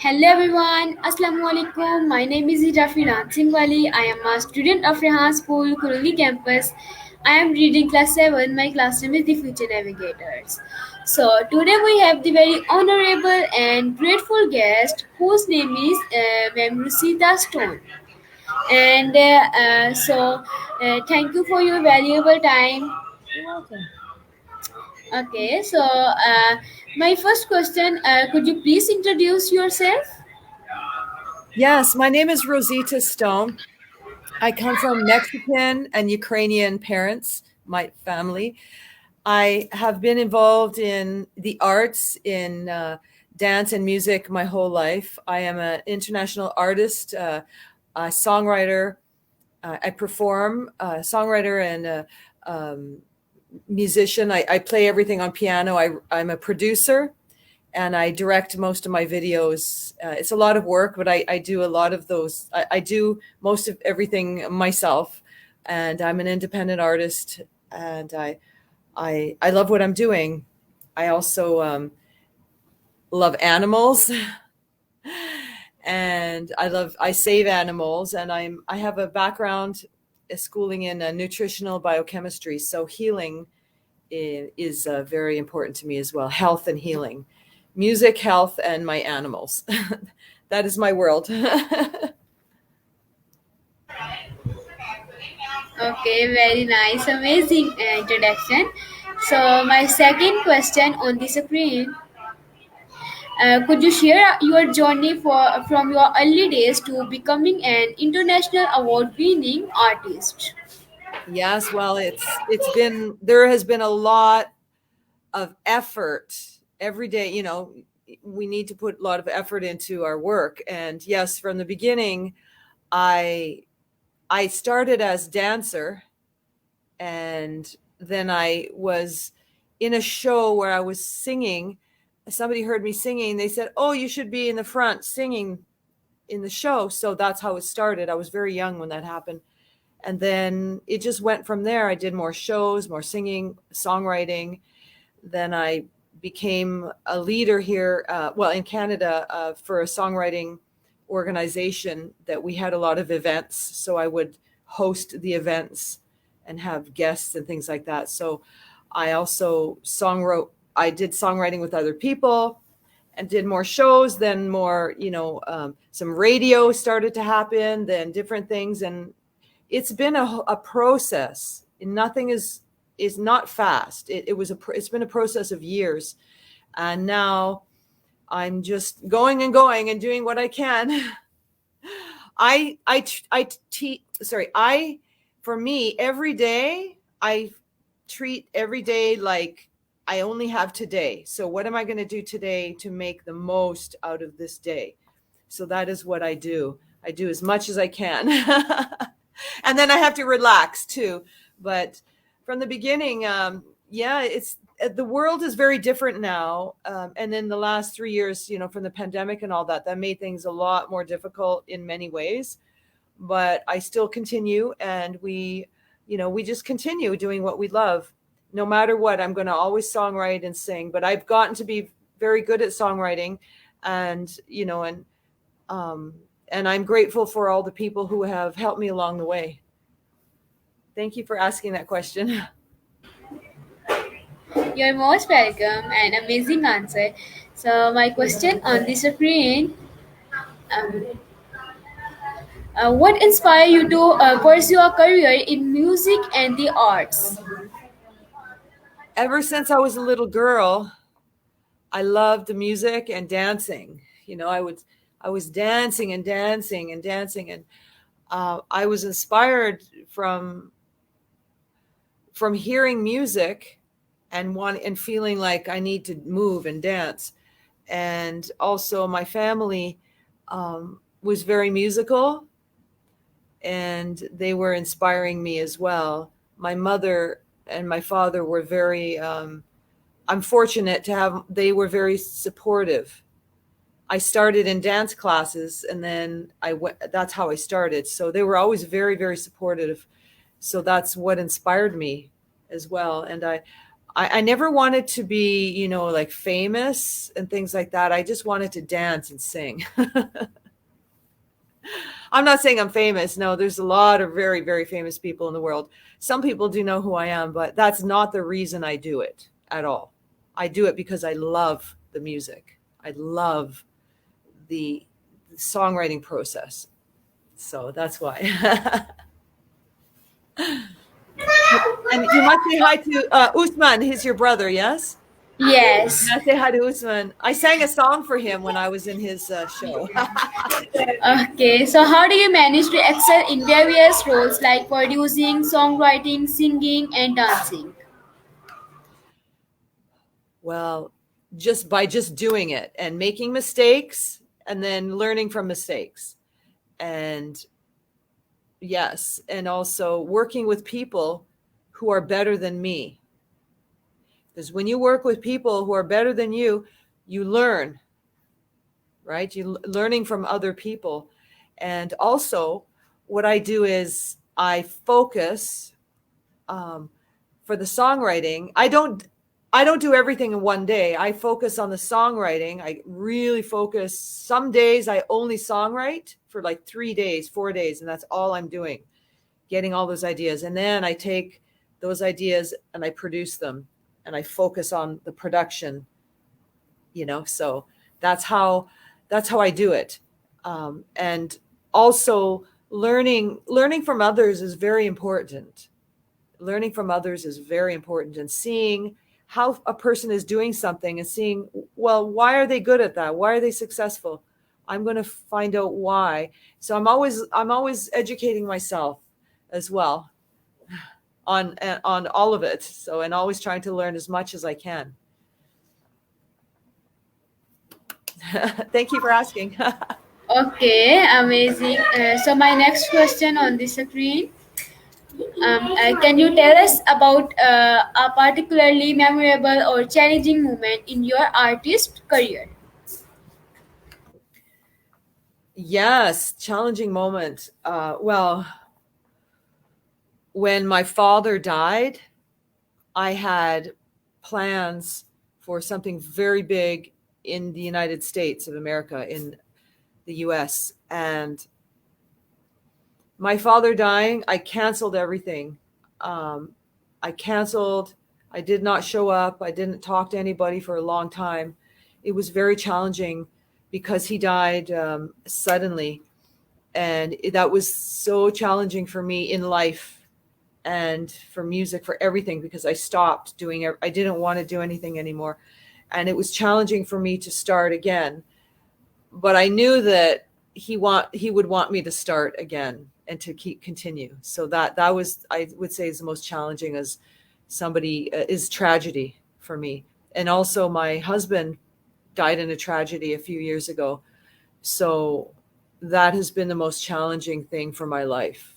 Hello everyone, Assalamu alaikum. My name is Rehan Foundationand. I am a student of Rehan School, Kuruli campus. I am reading class 7. My class name is the Future Navigators. So today we have the very honorable and grateful guest whose name is Ma'am Rosita Stone. Thank you for your valuable time. You're welcome. Okay, my first question, could you please introduce yourself? Yes, my name is Rosita Stone. I come from Mexican and Ukrainian parents, my family. I have been involved in the arts, in dance and music my whole life. I am an international artist, a songwriter. I perform, a songwriter and a musician. I play everything on piano. I'm a producer and I direct most of my videos. It's a lot of work, but I do a lot of those. I do most of everything myself, and I'm an independent artist, and I love what I'm doing. I also love animals, and I save animals, and I have a background, a schooling in nutritional biochemistry, so healing is very important to me as well. Health and healing, music, health, and my animals. That is my world. Okay, very nice, amazing introduction. So, my second question on the screen, could you share your journey from your early days to becoming an international award-winning artist? Yes, well, it's been there has been a lot of effort every day. We need to put a lot of effort into our work, and yes, from the beginning, I I started as dancer, and then I was in a show where I was singing. Somebody heard me singing. They said, "Oh, you should be in the front singing in the show." So that's how it started. I was very young when that happened. And then it just went from there. I did more shows, more singing, songwriting. Then I became a leader here, in Canada, for a songwriting organization that we had a lot of events. So I would host the events and have guests and things like that. So I also songwrote. I did songwriting with other people and did more shows. Then more, some radio started to happen. Then different things, and it's been a process. Nothing is not fast. It's been a process of years, and now I'm just going and going and doing what I can. I for me, every day I treat every day like I only have today. So what am I going to do today to make the most out of this day? So that is what I do. I do as much as I can. And then I have to relax too. But from the beginning, yeah, it's the world is very different now. And in the last 3 years, from the pandemic and all that, that made things a lot more difficult in many ways. But I still continue, and we just continue doing what we love. No matter what, I'm going to always songwrite and sing. But I've gotten to be very good at songwriting, and um, and I'm grateful for all the people who have helped me along the way. Thank you for asking that question. You're most welcome and amazing answer. So, my question on the screen, um, what inspired you to pursue a career in music and the arts? Ever since I was a little girl, I loved music and dancing. I was dancing and dancing and dancing, and I was inspired from hearing music and feeling like I need to move and dance. And also, my family was very musical, and they were inspiring me as well. My mother and my father were very. I'm fortunate to have. They were very supportive. I started in dance classes, and then I went. That's how I started. So they were always very, very supportive. So that's what inspired me as well. And I never wanted to be, like famous and things like that. I just wanted to dance and sing. I'm not saying I'm famous. No, there's a lot of very, very famous people in the world. Some people do know who I am, but that's not the reason I do it at all. I do it because I love the music. I love the songwriting process. So that's why. And you must say hi to Usman. He's your brother, yes? Yes. Yeah, say hi to Usman. I sang a song for him when I was in his show. Okay, so how do you manage to excel in various roles like producing, songwriting, singing, and dancing? Well, just by just doing it and making mistakes and then learning from mistakes. And yes, and also working with people who are better than me. Because when you work with people who are better than you learn, right? You learning from other people. And also what I do is I focus um, for the songwriting. I don't do everything in one day. I focus on the songwriting. I really focus. Some days I only songwrite for like 3 days, 4 days, and that's all I'm doing, getting all those ideas. And then I take those ideas and I produce them and I focus on the production, so that's how I do it. And also learning from others is very important. Learning from others is very important, and seeing how a person is doing something and seeing, well, why are they good at that? Why are they successful? I'm going to find out why. So I'm always educating myself as well on all of it. So, and always trying to learn as much as I can. Thank you for asking. Okay, amazing. So my next question on the screen. Can you tell us about a particularly memorable or challenging moment in your artist career? Yes, challenging moment. Well, when my father died, I had plans for something very big in the United States of America, in the US. And my father dying, I canceled everything. Um, I canceled, I did not show up, I didn't talk to anybody for a long time. It was very challenging because he died suddenly. And that was so challenging for me in life and for music, for everything, because I stopped doing it. I didn't want to do anything anymore. And it was challenging for me to start again. But I knew that he would want me to start again and to continue. So that was, I would say, is the most challenging, as somebody is tragedy for me. And also my husband died in a tragedy a few years ago. So that has been the most challenging thing for my life.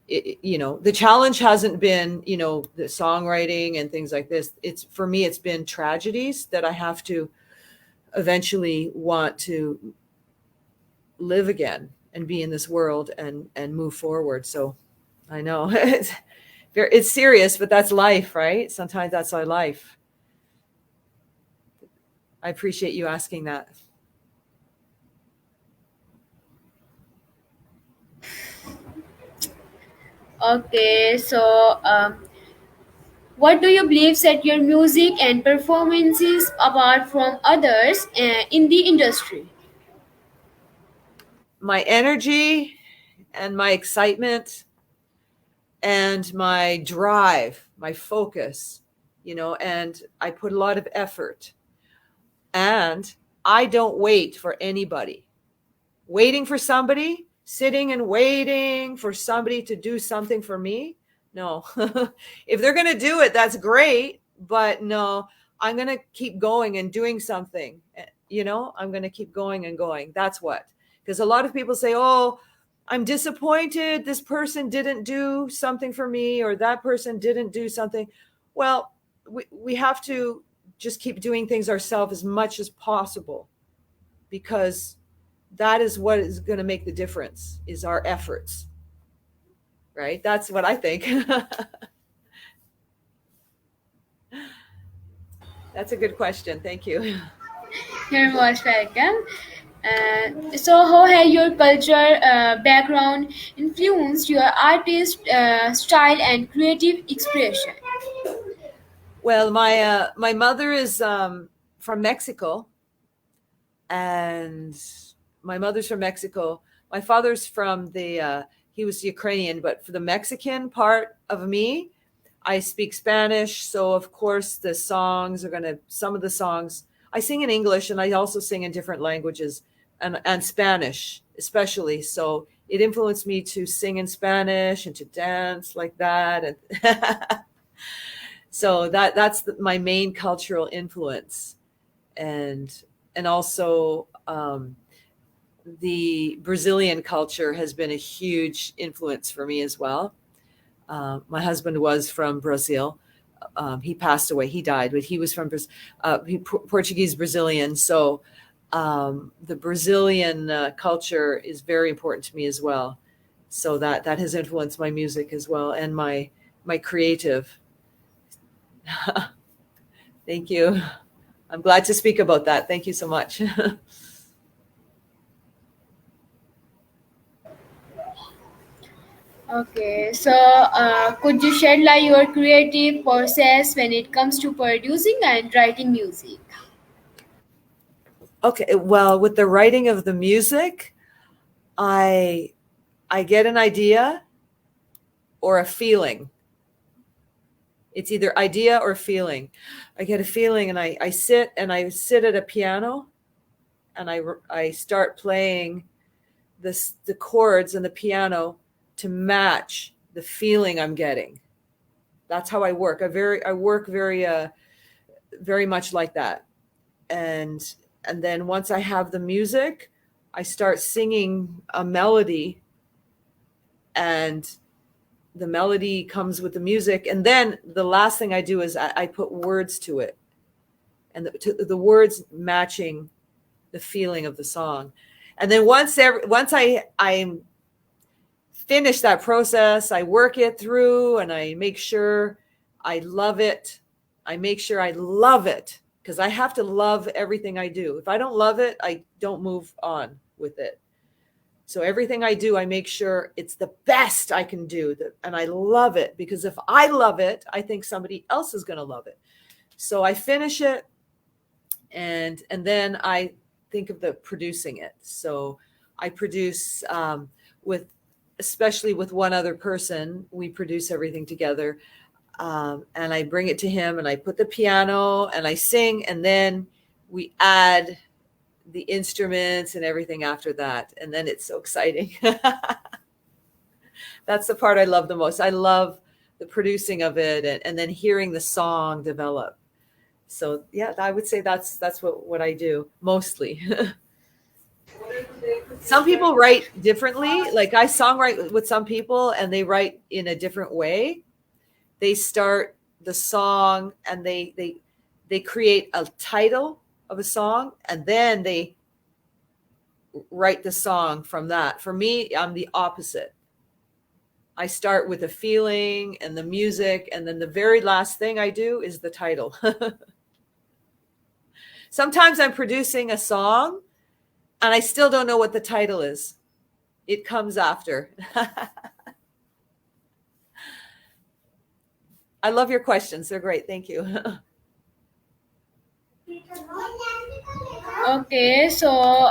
The challenge hasn't been, the songwriting and things like this. It's, for me, it's been tragedies that I have to eventually want to live again and be in this world and move forward. So I know it's serious, but that's life, right? Sometimes that's our life. I appreciate you asking that. Okay, so what do you believe set your music and performances apart from others in the industry? My energy and my excitement and my drive, my focus, and I put a lot of effort. And I don't wait for anybody. Waiting for somebody, sitting and waiting for somebody to do something for me. No. If they're going to do it, that's great. But no, I'm going to keep going and doing something. I'm going to keep going and going. That's what. Because a lot of people say, oh, I'm disappointed. This person didn't do something for me, or that person didn't do something. Well, we have to just keep doing things ourselves as much as possible, because that is what is going to make the difference, is our efforts, right? That's what I think. That's a good question. Thank you. You're most welcome. So, how has your culture background influenced your artist style and creative expression? Well, my mother is from Mexico, and my mother's from Mexico. My father's from the he was Ukrainian, but for the Mexican part of me, I speak Spanish. So of course the songs are gonna some of the songs I sing in English, and I also sing in different languages, and Spanish especially. So it influenced me to sing in Spanish and to dance like that, and so that's my main cultural influence. And also the Brazilian culture has been a huge influence for me as well. My husband was from Brazil. He passed away. He died, but he was from Portuguese Brazilian. So the Brazilian culture is very important to me as well. So that has influenced my music as well, and my creative. Thank you. I'm glad to speak about that. Thank you so much. Okay, so could you shed light your creative process when it comes to producing and writing music? Okay, well, with the writing of the music, I I get an idea or a feeling. It's either idea or feeling. I get a feeling, and I sit at a piano, and I start playing the chords and the piano to match the feeling I'm getting. That's how I work. I work very much like that. And then once I have the music, I start singing a melody, and the melody comes with the music. And then the last thing I do is I put words to it, and the words matching the feeling of the song. And then once I finish that process, I work it through, and I make sure I love it. I make sure I love it, because I have to love everything I do. If I don't love it, I don't move on with it. So everything I do, I make sure it's the best I can do, and I love it, because if I love it, I think somebody else is going to love it. So I finish it, and then I think of the producing it. So I produce with, especially with one other person, we produce everything together. And I bring it to him, and I put the piano, and I sing, and then we add the instruments and everything after that. And then it's so exciting. That's the part I love the most. I love the producing of it, and then hearing the song develop. So yeah, I would say that's what I do mostly. Some people write differently. Like I songwrite with some people, and they write in a different way. They start the song, and they create a title of a song, and then they write the song from that. For me, I'm the opposite. I start with a feeling and the music, and then the very last thing I do is the title. Sometimes I'm producing a song, and I still don't know what the title is. It comes after. I love your questions. They're great. Thank you. Okay, so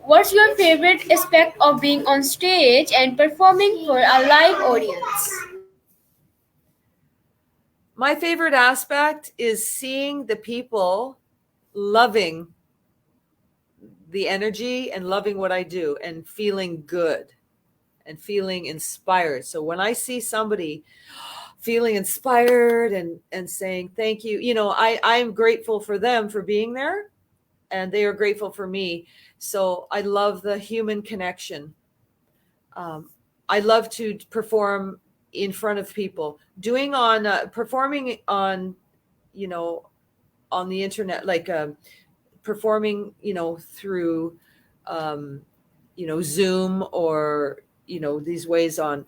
what's your favorite aspect of being on stage and performing for a live audience? My favorite aspect is seeing the people loving the energy and loving what I do, and feeling good and feeling inspired. So when I see somebody feeling inspired and saying thank you, I'm grateful for them for being there, and they are grateful for me. So I love the human connection. I love to perform in front of people, doing on performing on, you know on the internet, like performing, through Zoom, or these ways on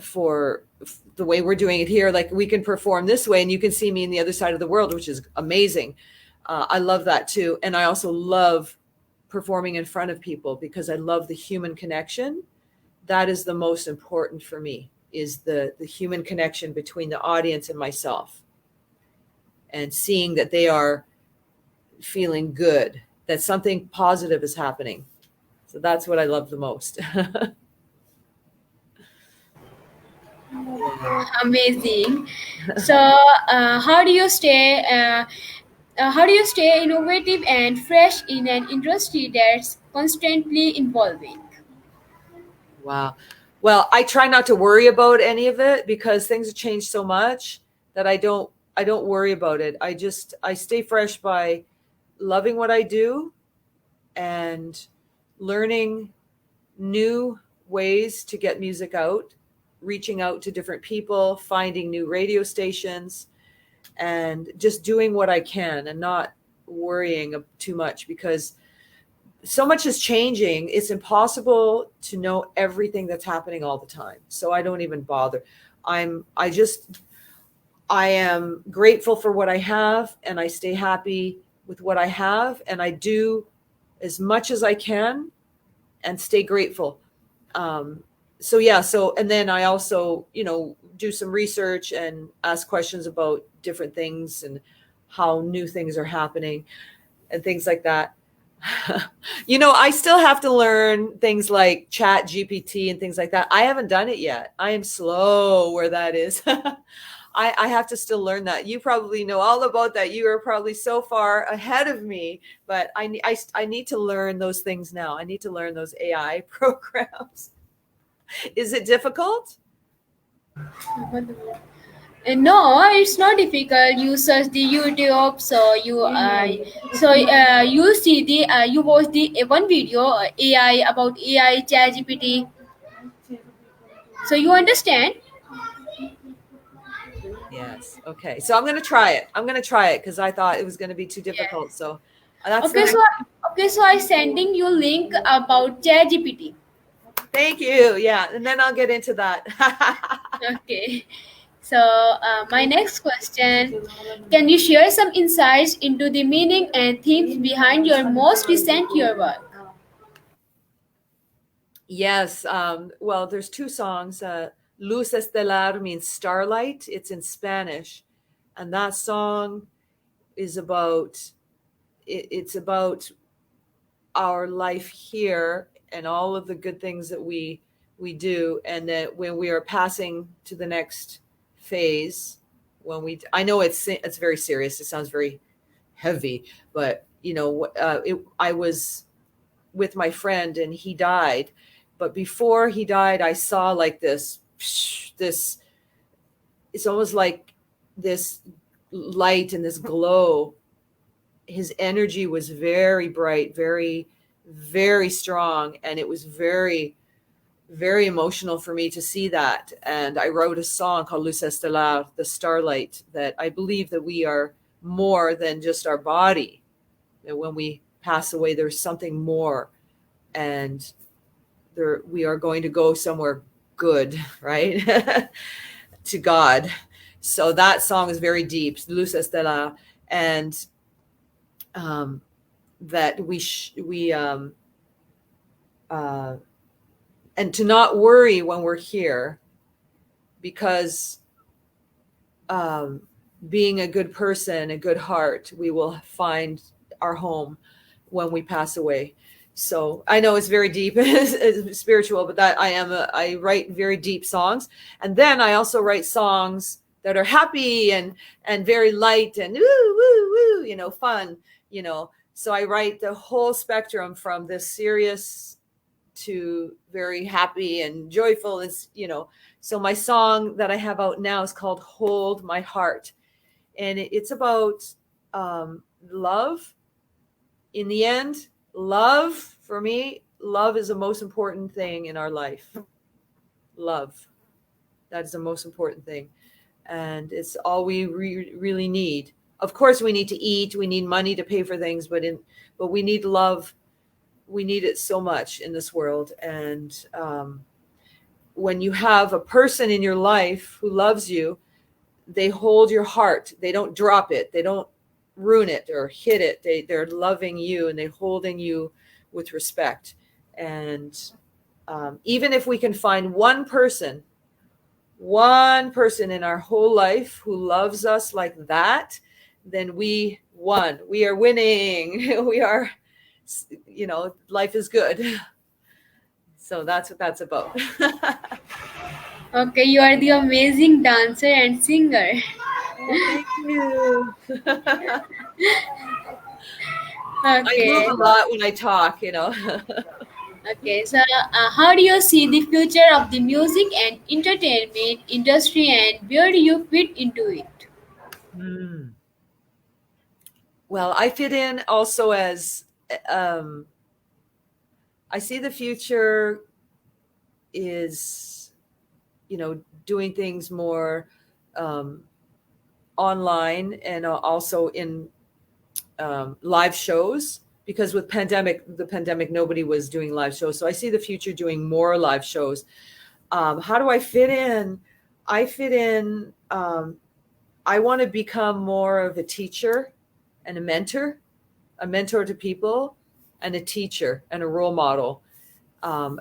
for the way we're doing it here, like we can perform this way and you can see me in the other side of the world, which is amazing. I love that too. And I also love performing in front of people because I love the human connection. That is the most important for me, is the human connection between the audience and myself, and seeing that they are feeling good, that something positive is happening. So that's what I love the most. Yeah. Amazing. So, how do you stay? How do you stay innovative and fresh in an industry that's constantly evolving? Wow. Well, I try not to worry about any of it because things have changed so much that I don't worry about it. I stay fresh by loving what I do and learning new ways to get music out, reaching out to different people, finding new radio stations, and just doing what I can and not worrying too much because so much is changing. It's impossible to know everything that's happening all the time. So I don't even bother. I'm I just I am grateful for what I have and I stay happy with what I have and I do as much as I can and stay grateful. So yeah, so and then I also, do some research and ask questions about different things and how new things are happening and things like that. I still have to learn things like chat GPT and things like that. I haven't done it yet. I am slow where that is. I have to still learn that. You probably know all about that. You are probably so far ahead of me, but I need to learn those things now. I need to learn those AI programs. Is it difficult? No, it's not difficult. You search the YouTube, you see you watch the one video AI about AI ChatGPT, so you understand. Yes. Okay. So I'm going to try it. I'm going to try it because I thought it was going to be too difficult. Yes. So that's the Okay, next. I sending you link about ChatGPT. Thank you. Yeah. And then I'll get into that. Okay. So, my next question: can you share some insights into the meaning and themes behind your most recent year work? Yes. Well, there's two songs. Luz Estelar means starlight. It's in Spanish. And that song is it's about our life here and all of the good things that we do. And that when we are passing to the next phase, I know it's very serious. It sounds very heavy, but I was with my friend and he died. But before he died, I saw like this, it's almost like this light and this glow. His energy was very bright, very, very strong. And it was very, very emotional for me to see that. And I wrote a song called Luz Estelar, the starlight, that I believe that we are more than just our body. That when we pass away, there's something more. And we are going to go somewhere good, right? To God. So that song is very deep, Luz Estela, and that and to not worry when we're here, because being a good person, a good heart, we will find our home when we pass away. So I know it's very deep, it's spiritual, but that I write very deep songs. And then I also write songs that are happy and very light and woo, woo, woo, fun, So I write the whole spectrum from this serious to very happy and joyful. So my song that I have out now is called Hold My Heart. And it's about love. In the end, love, for me, love is the most important thing in our life. Love. That is the most important thing. And it's all we really need. Of course, we need to eat. We need money to pay for things, but we need love. We need it so much in this world. And when you have a person in your life who loves you, they hold your heart. They don't drop it. They don't ruin it or hit it. They're loving you and they're holding you with respect. And even if we can find one person in our whole life who loves us like that, then we won. We are winning. We are, life is good. So that's what that's about. Okay, you are the amazing dancer and singer. Oh, thank you. I move Okay. a lot when I talk. Okay, so how do you see the future of the music and entertainment industry and where do you fit into it? Hmm. Well, I fit in also as um, I see the future is, doing things more um, online and also in live shows, because with the pandemic, nobody was doing live shows. So I see the future doing more live shows. How do I fit in? I fit in. I want to become more of a teacher and a mentor to people, and a teacher and a role model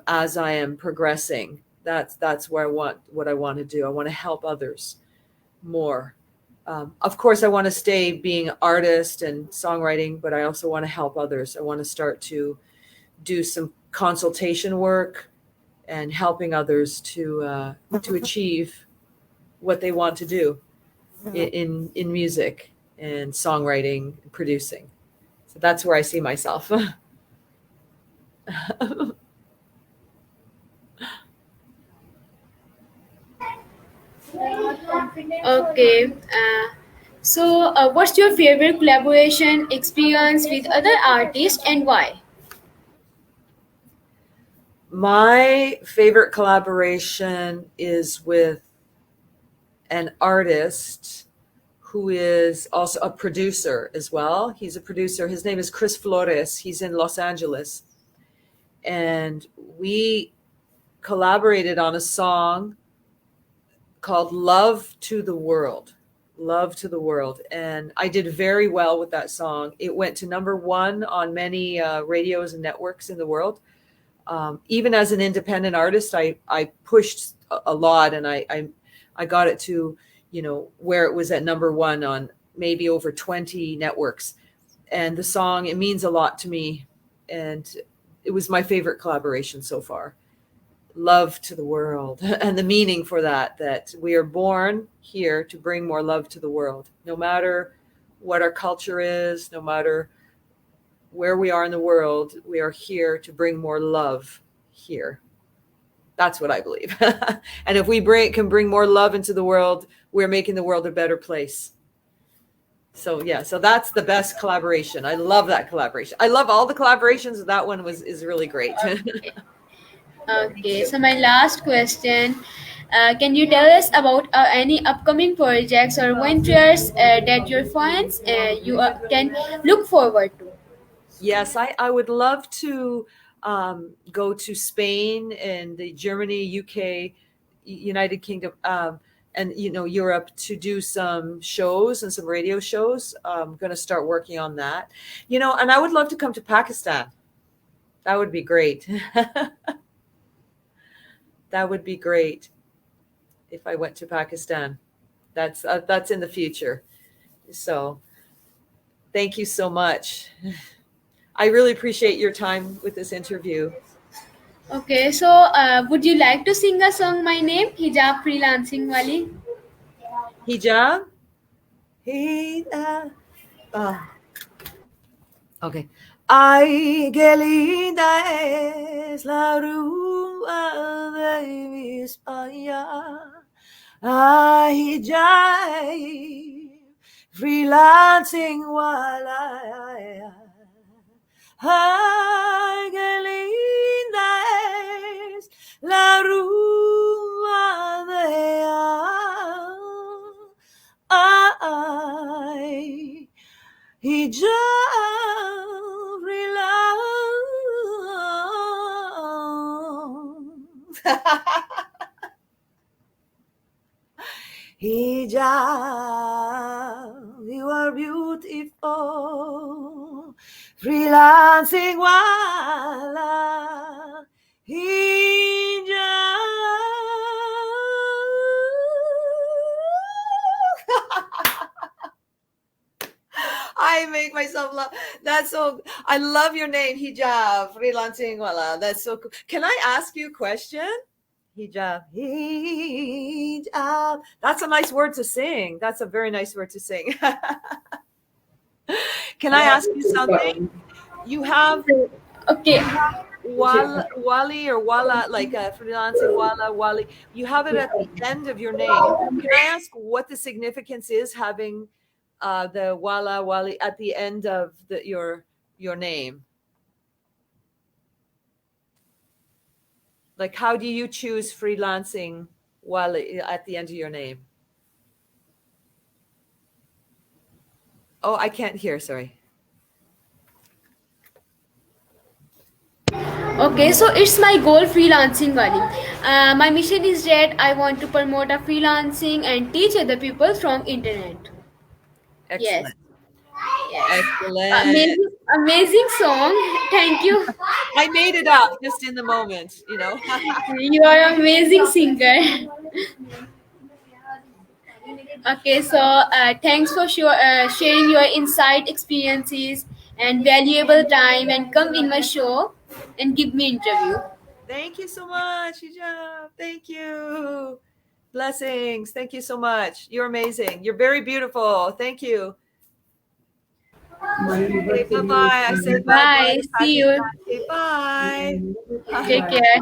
as I am progressing. That's where what I want to do. I want to help others more. Of course, I want to stay being an artist and songwriting, but I also want to help others. I want to start to do some consultation work and helping others to achieve what they want to do in music and songwriting and producing. So that's where I see myself. Okay, what's your favorite collaboration experience with other artists and why? My favorite collaboration is with an artist who is also a producer as well. He's a producer. His name is Chris Flores. He's in Los Angeles. And we collaborated on a song called Love to the World. Love to the World. And I did very well with that song. It went to number one on many radios and networks in the world. Even as an independent artist, I pushed a lot, and I got it to, where it was at number one on maybe over 20 networks. And the song, it means a lot to me. And it was my favorite collaboration so far. Love to the world. And the meaning for that we are born here to bring more love to the world, no matter what our culture is, no matter where we are in the world, we are here to bring more love here. That's what I believe. And if we can bring more love into the world, we're making the world a better place. So yeah, so that's the best collaboration. I love that collaboration. I love all the collaborations. That one is really great. Okay. Thank Okay, you. so my last question. Can you tell us about any upcoming projects or ventures that your fans can look forward to? Yes, I would love to go to Spain and the Germany, UK, United Kingdom, and Europe to do some shows and some radio shows. I'm going to start working on that. And I would love to come to Pakistan. That would be great. That would be great if I went to Pakistan. That's in the future. So thank you so much. I really appreciate your time with this interview. Okay, so would you like to sing a song, My Name, Hijab Freelancing Wali? Hijab. Hijab. Okay. Ay, qué linda es la rúa de mi España. Ay, ya, freelancing while ay, qué linda es la rúa de ay, y ya freelance. Hijab, you are beautiful. Freelancing wala. Hijab. I make myself laugh. That's so. I love your name, Hijab. Freelancing wala. That's so cool. Can I ask you a question? Hijab. Hijab. That's a nice word to sing. That's a very nice word to sing. Can I ask you something? You have Okay. wali or wala, like freelancing wala, wali. You have it at the end of your name. Can I ask what the significance is having the wala wali at the end of your name? Like, how do you choose freelancing wali at the end of your name? Oh, I can't hear. Sorry. Okay, so it's my goal freelancing wali. My mission is that I want to promote a freelancing and teach other people from internet. Yes, Excellent. yes. Excellent. Amazing, amazing song. Thank you. I made it up just in the moment, you know. You are an amazing singer. Okay, so thanks for sharing your insight, experiences, and valuable time, and come in my show and give me interview. Thank you so much, Hijab. Thank you. Blessings. Thank you so much. You're amazing. You're very beautiful. Thank you. Okay, bye bye. I say bye bye Bye. to See you. Pakistan. Okay, bye. Take care.